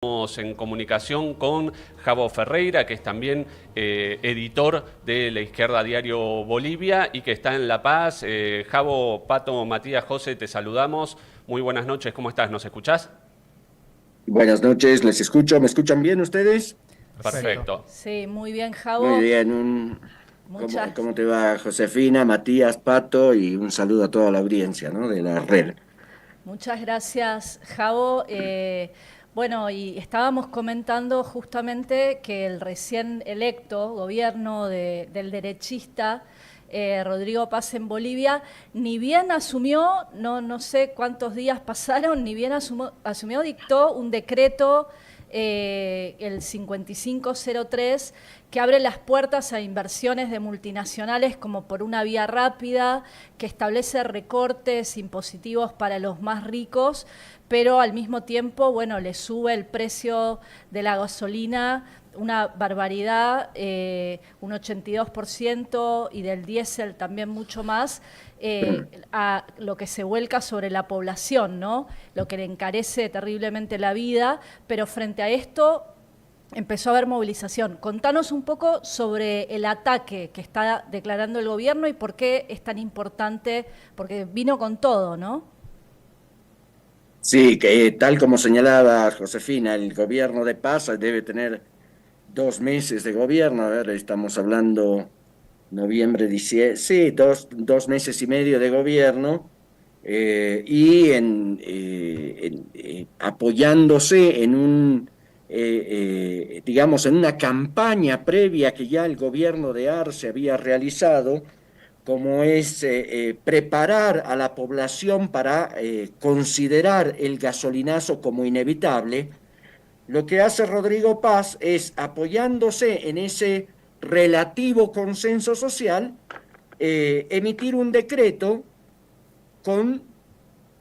Estamos en comunicación con Javo Ferreira, que es también editor de La Izquierda Diario Bolivia y que está en La Paz. Javo, Pato, Matías, José, te saludamos. Muy buenas noches, ¿cómo estás? ¿Nos escuchás? Buenas noches, les escucho. ¿Me escuchan bien ustedes? Perfecto. Perfecto. Sí, muy bien, Muy Javo. bien. ¿Cómo, Muchas, cómo te va, Josefina, Matías, Pato? Y un saludo a toda la audiencia, ¿no? De la red. muchas gracias, Javo. Bueno, y estábamos comentando justamente que el recién electo gobierno del derechista Rodrigo Paz en Bolivia, ni bien asumió, no sé cuántos días pasaron, ni bien asumió, dictó un decreto, el 5503, que abre las puertas a inversiones de multinacionales como por una vía rápida, que establece recortes impositivos para los más ricos, pero al mismo tiempo, bueno, le sube el precio de la gasolina una barbaridad, un 82%, y del diésel también mucho más, a lo que se vuelca sobre la población, ¿no? Lo que le encarece terriblemente la vida, pero frente a esto empezó a haber movilización. Contanos un poco sobre el ataque que está declarando el gobierno y por qué es tan importante, porque vino con todo, ¿no? Sí, que tal como señalaba Josefina, el gobierno de Paz debe tener 2 meses de gobierno. A ver, estamos hablando noviembre, diciembre, sí, dos meses y medio de gobierno. Apoyándose en digamos, en una campaña previa que ya el gobierno de Arce había realizado, como es preparar a la población para considerar el gasolinazo como inevitable. Lo que hace Rodrigo Paz es, apoyándose en ese relativo consenso social, emitir un decreto con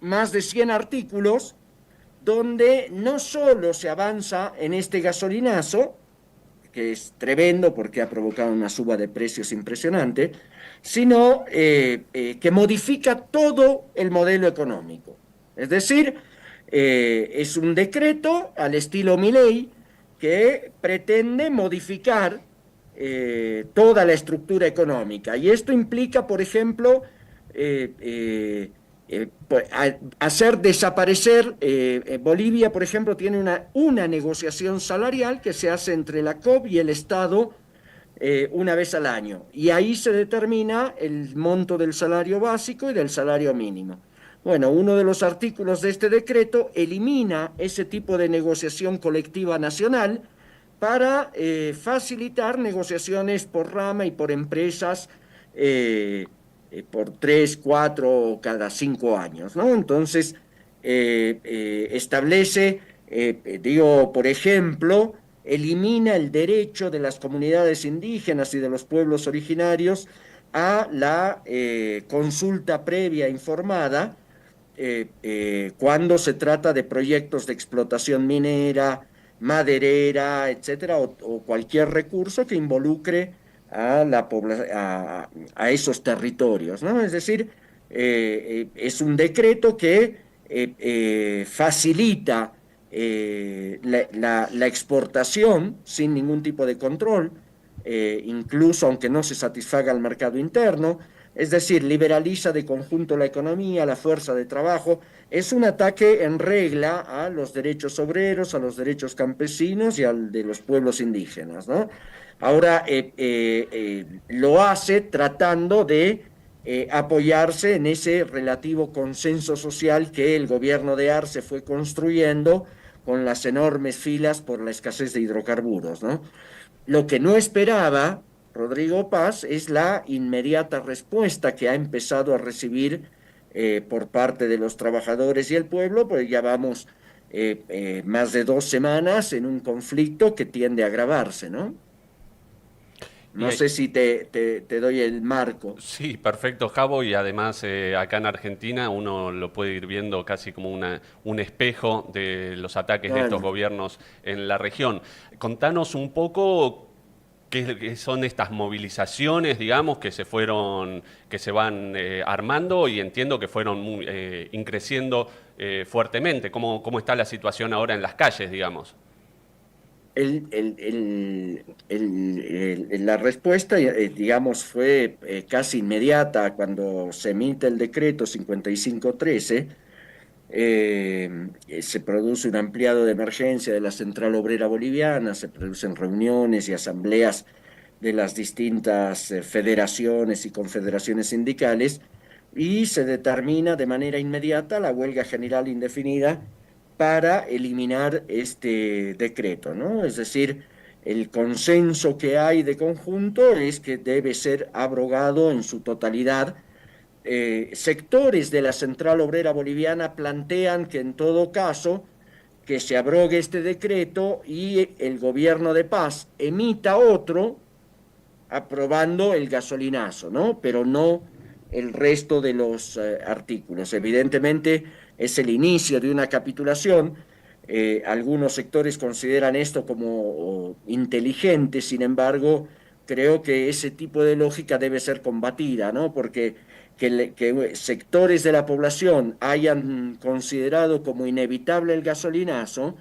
más de 100 artículos donde no solo se avanza en este gasolinazo, que es tremendo porque ha provocado una suba de precios impresionante, sino que modifica todo el modelo económico. Es decir, es un decreto al estilo Milei que pretende modificar toda la estructura económica. Y esto implica, por ejemplo, eh, eh, hacer desaparecer, Bolivia, por ejemplo, tiene una negociación salarial que se hace entre la COP y el Estado una vez al año. Y ahí se determina el monto del salario básico y del salario mínimo. Bueno, uno de los artículos de este decreto elimina ese tipo de negociación colectiva nacional para facilitar negociaciones por rama y por empresas, por 3, 4 o cada 5 años, ¿no? Entonces, establece, digo, por ejemplo, elimina el derecho de las comunidades indígenas y de los pueblos originarios a la consulta previa informada cuando se trata de proyectos de explotación minera, maderera, etcétera, o cualquier recurso que involucre a esos territorios, ¿no? Es decir, es un decreto que facilita la exportación sin ningún tipo de control, incluso aunque no se satisfaga el mercado interno. Es decir, liberaliza de conjunto la economía, la fuerza de trabajo. Es un ataque en regla a los derechos obreros, a los derechos campesinos y al de los pueblos indígenas, ¿no? Ahora, lo hace tratando de apoyarse en ese relativo consenso social que el gobierno de Arce fue construyendo con las enormes filas por la escasez de hidrocarburos, ¿no? Lo que no esperaba Rodrigo Paz es la inmediata respuesta que ha empezado a recibir por parte de los trabajadores y el pueblo, pues ya vamos más de 2 semanas en un conflicto que tiende a agravarse, ¿no? Y No hay- sé si te doy el marco. Sí, perfecto, Javo, y además acá en Argentina uno lo puede ir viendo casi como un espejo de los ataques de estos Claro. gobiernos en la región. Contanos un poco qué son estas movilizaciones, digamos, que se van armando y entiendo que fueron increciendo fuertemente. ¿Cómo está la situación ahora en las calles, digamos? La respuesta, digamos, fue casi inmediata cuando se emite el decreto 5513. Se produce un ampliado de emergencia de la Central Obrera Boliviana, se producen reuniones y asambleas de las distintas federaciones y confederaciones sindicales y se determina de manera inmediata la huelga general indefinida para eliminar este decreto, ¿no? Es decir, el consenso que hay de conjunto es que debe ser abrogado en su totalidad. Sectores de la Central Obrera Boliviana plantean que en todo caso que se abrogue este decreto y el gobierno de paz emita otro aprobando el gasolinazo, ¿no? Pero no el resto de los artículos. Evidentemente es el inicio de una capitulación. Algunos sectores consideran esto como inteligente, sin embargo, creo que ese tipo de lógica debe ser combatida, ¿no? Porque que sectores de la población hayan considerado como inevitable el gasolinazo,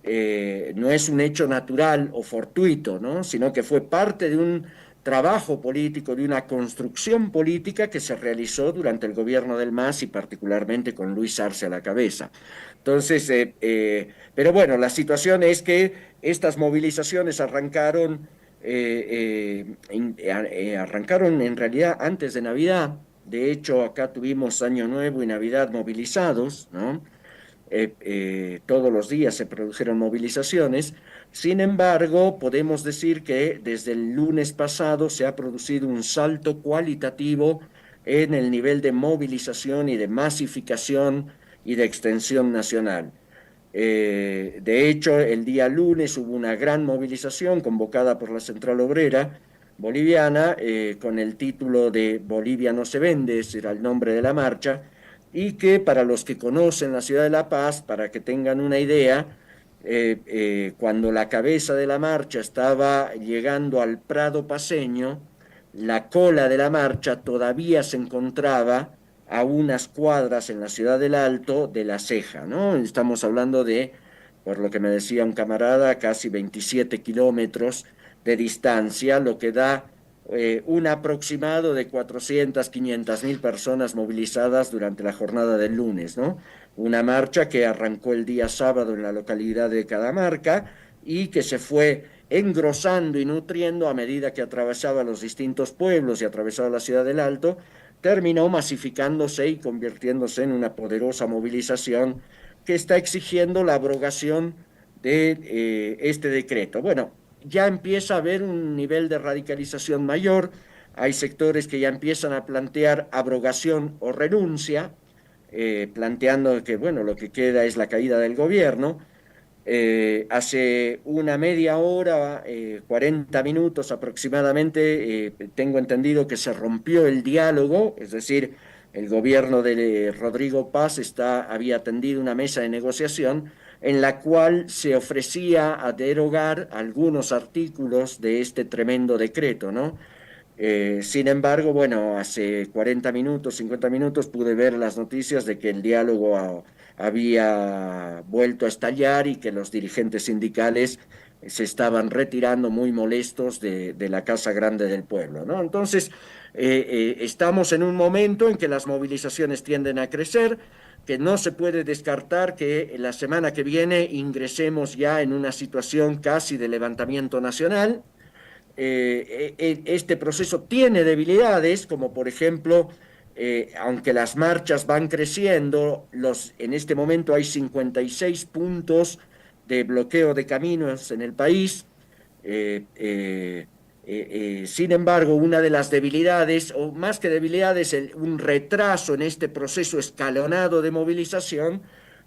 no es un hecho natural o fortuito, ¿no? Sino que fue parte de un trabajo político, de una construcción política que se realizó durante el gobierno del MAS y particularmente con Luis Arce a la cabeza. Entonces, pero bueno, la situación es que estas movilizaciones arrancaron en realidad antes de Navidad. De hecho, acá tuvimos Año Nuevo y Navidad movilizados, ¿no? Todos los días se produjeron movilizaciones. Sin embargo, podemos decir que desde el lunes pasado se ha producido un salto cualitativo en el nivel de movilización y de masificación y de extensión nacional. De hecho, el día lunes hubo una gran movilización convocada por la Central Obrera Boliviana con el título de Bolivia no se vende, ese era el nombre de la marcha, y que para los que conocen la ciudad de La Paz, para que tengan una idea, cuando la cabeza de la marcha estaba llegando al Prado Paceño, la cola de la marcha todavía se encontraba a unas cuadras en la ciudad del Alto de La Ceja, ¿no? Estamos hablando de, por lo que me decía un camarada, casi 27 kilómetros de distancia, lo que da un aproximado de 400, 500 mil personas movilizadas durante la jornada del lunes, ¿no? Una marcha que arrancó el día sábado en la localidad de Catamarca y que se fue engrosando y nutriendo a medida que atravesaba los distintos pueblos y atravesaba la ciudad del Alto, terminó masificándose y convirtiéndose en una poderosa movilización que está exigiendo la abrogación de este decreto. Bueno, ya empieza a haber un nivel de radicalización mayor, hay sectores que ya empiezan a plantear abrogación o renuncia, planteando que, bueno, lo que queda es la caída del gobierno. Hace una media hora, 40 minutos aproximadamente, tengo entendido que se rompió el diálogo, es decir, el gobierno de Rodrigo Paz había tendido una mesa de negociación en la cual se ofrecía a derogar algunos artículos de este tremendo decreto, ¿no? Sin embargo, bueno, hace 40 minutos, 50 minutos pude ver las noticias de que el diálogo había vuelto a estallar y que los dirigentes sindicales se estaban retirando muy molestos de la Casa Grande del Pueblo, ¿no? Entonces, estamos en un momento en que las movilizaciones tienden a crecer, que no se puede descartar que la semana que viene ingresemos ya en una situación casi de levantamiento nacional. Este proceso tiene debilidades, como por ejemplo, aunque las marchas van creciendo, en este momento hay 56 puntos de bloqueo de caminos en el país. Sin embargo, una de las debilidades, o más que debilidades, un retraso en este proceso escalonado de movilización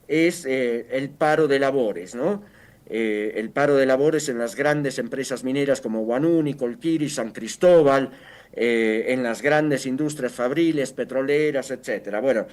es el paro de labores, ¿no? El paro de labores en las grandes empresas mineras como Huanuni, Colquiri, San Cristóbal, en las grandes industrias fabriles, petroleras, etcétera. Bueno,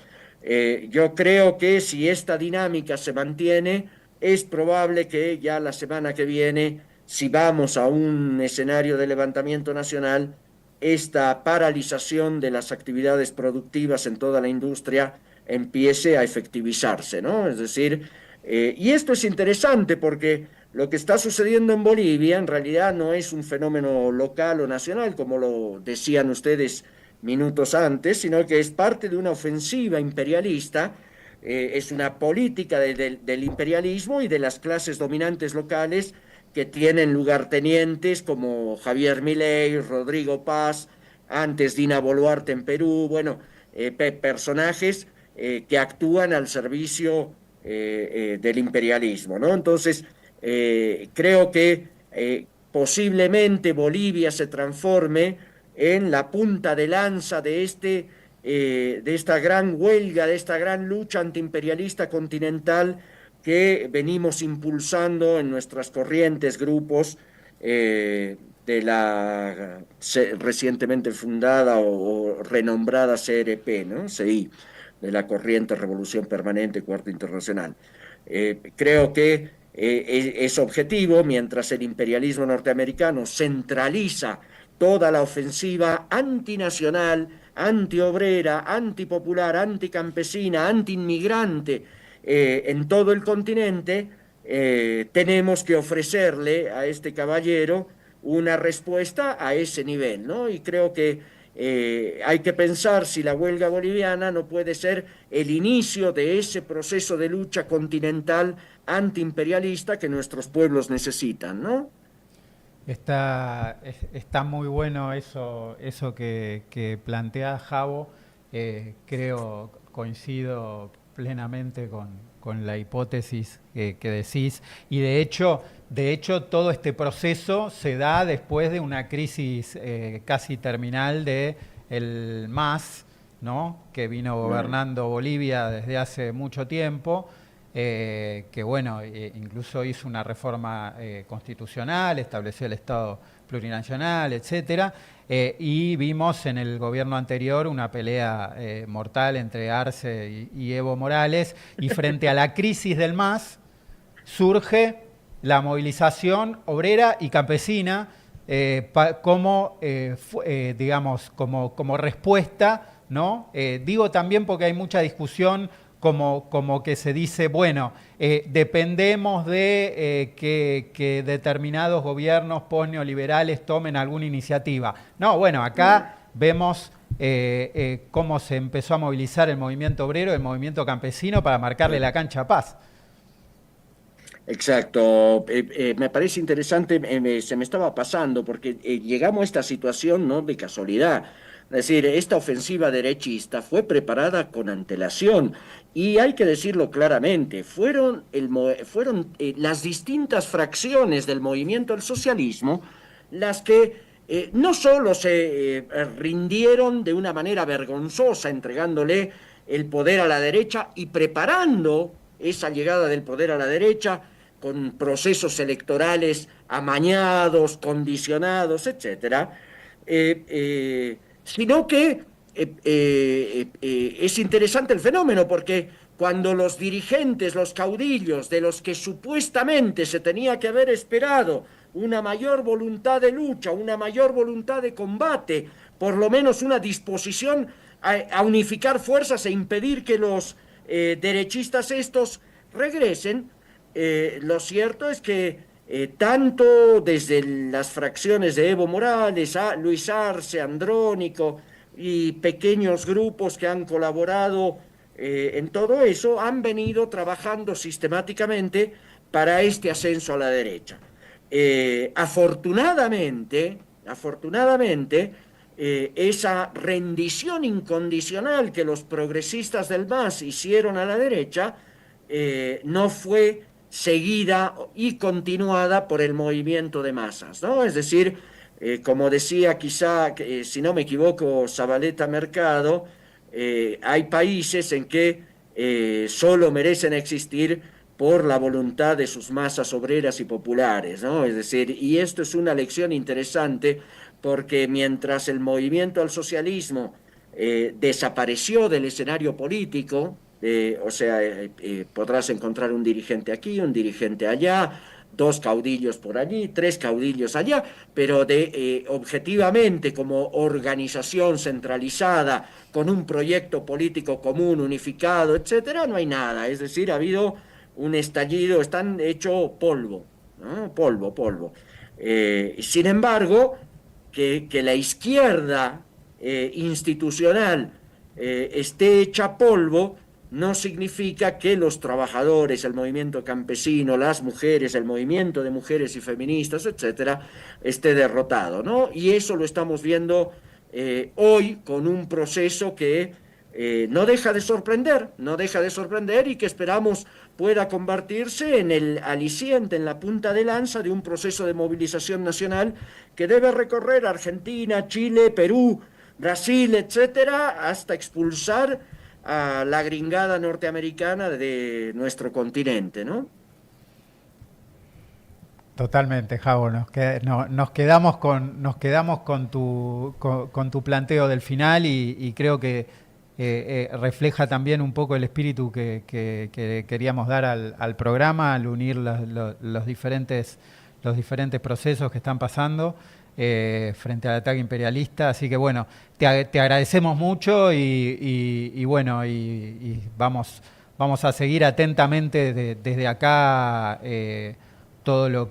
yo creo que si esta dinámica se mantiene, es probable que ya la semana que viene, si vamos a un escenario de levantamiento nacional, esta paralización de las actividades productivas en toda la industria empiece a efectivizarse, ¿no? Es decir, y esto es interesante porque Lo que está sucediendo en Bolivia en realidad no es un fenómeno local o nacional, como lo decían ustedes minutos antes, sino que es parte de una ofensiva imperialista, es una política del imperialismo y de las clases dominantes locales que tienen lugartenientes como Javier Milei, Rodrigo Paz, antes Dina Boluarte en Perú, bueno, personajes que actúan al servicio del imperialismo, ¿no? Entonces, creo que posiblemente Bolivia se transforme en la punta de lanza de esta gran huelga, de esta gran lucha antiimperialista continental que venimos impulsando en nuestras corrientes, grupos de la recientemente fundada o renombrada CRP, ¿no? CI, de la Corriente Revolución Permanente Cuarta Internacional. Creo que es objetivo, mientras el imperialismo norteamericano centraliza toda la ofensiva antinacional, antiobrera, antipopular, anticampesina, antiinmigrante en todo el continente, tenemos que ofrecerle a este caballero una respuesta a ese nivel, ¿no? Y creo que hay que pensar si la huelga boliviana no puede ser el inicio de ese proceso de lucha continental antiimperialista que nuestros pueblos necesitan, ¿no? Está muy bueno eso que plantea Javo. Creo, coincido plenamente con la hipótesis que decís. Y de hecho, todo este proceso se da después de una crisis casi terminal de el MAS, ¿no? Que vino gobernando Bolivia desde hace mucho tiempo. Que bueno, incluso hizo una reforma constitucional, estableció el Estado plurinacional, etcétera, y vimos en el gobierno anterior una pelea mortal entre Arce y Evo Morales, y frente a la crisis del MAS surge la movilización obrera y campesina como respuesta, ¿no? Digo también porque hay mucha discusión como que se dice, bueno, dependemos de que determinados gobiernos postneoliberales tomen alguna iniciativa. No, bueno, acá vemos cómo se empezó a movilizar el movimiento obrero, el movimiento campesino para marcarle la cancha a Paz. Exacto, me parece interesante, se me estaba pasando porque llegamos a esta situación no de casualidad. Es decir, esta ofensiva derechista fue preparada con antelación y hay que decirlo claramente, fueron las distintas fracciones del movimiento del socialismo las que no solo se rindieron de una manera vergonzosa entregándole el poder a la derecha y preparando esa llegada del poder a la derecha con procesos electorales amañados, condicionados, etcétera, sino que es interesante el fenómeno porque cuando los dirigentes, los caudillos, de los que supuestamente se tenía que haber esperado una mayor voluntad de lucha, una mayor voluntad de combate, por lo menos una disposición a unificar fuerzas e impedir que los derechistas estos regresen, lo cierto es que tanto desde las fracciones de Evo Morales, Luis Arce, Andrónico y pequeños grupos que han colaborado en todo eso, han venido trabajando sistemáticamente para este ascenso a la derecha. Afortunadamente, esa rendición incondicional que los progresistas del MAS hicieron a la derecha no fue seguida y continuada por el movimiento de masas, ¿no? Es decir, como decía quizá, si no me equivoco, Zabaleta Mercado, hay países en que solo merecen existir por la voluntad de sus masas obreras y populares, ¿no? Es decir, y esto es una lección interesante porque mientras el movimiento al socialismo desapareció del escenario político, podrás encontrar un dirigente aquí, un dirigente allá, dos caudillos por allí, tres caudillos allá, pero objetivamente como organización centralizada, con un proyecto político común, unificado, etcétera, no hay nada. Es decir, ha habido un estallido, están hecho polvo. ¿no? Polvo, polvo. Sin embargo, que la izquierda institucional esté hecha polvo no significa que los trabajadores, el movimiento campesino, las mujeres, el movimiento de mujeres y feministas, etcétera, esté derrotado, ¿no? Y eso lo estamos viendo hoy con un proceso que no deja de sorprender y que esperamos pueda convertirse en el aliciente, en la punta de lanza de un proceso de movilización nacional que debe recorrer Argentina, Chile, Perú, Brasil, etcétera, hasta expulsar a la gringada norteamericana de nuestro continente, ¿no? Totalmente, Javo. Nos quedamos con tu planteo del final y creo que refleja también un poco el espíritu que queríamos dar al programa al unir los diferentes procesos que están pasando frente al ataque imperialista. Así que bueno, te agradecemos mucho y bueno, y vamos a seguir atentamente desde acá todo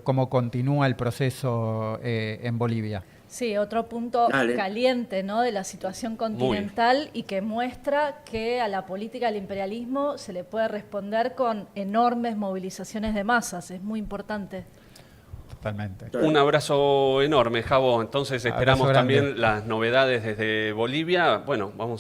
cómo continúa el proceso en Bolivia. Sí, otro punto caliente, ¿no?, de la situación continental y que muestra que a la política del imperialismo se le puede responder con enormes movilizaciones de masas. Es muy importante. Totalmente. Un abrazo enorme, Javo. Entonces esperamos también las novedades desde Bolivia. Bueno, vamos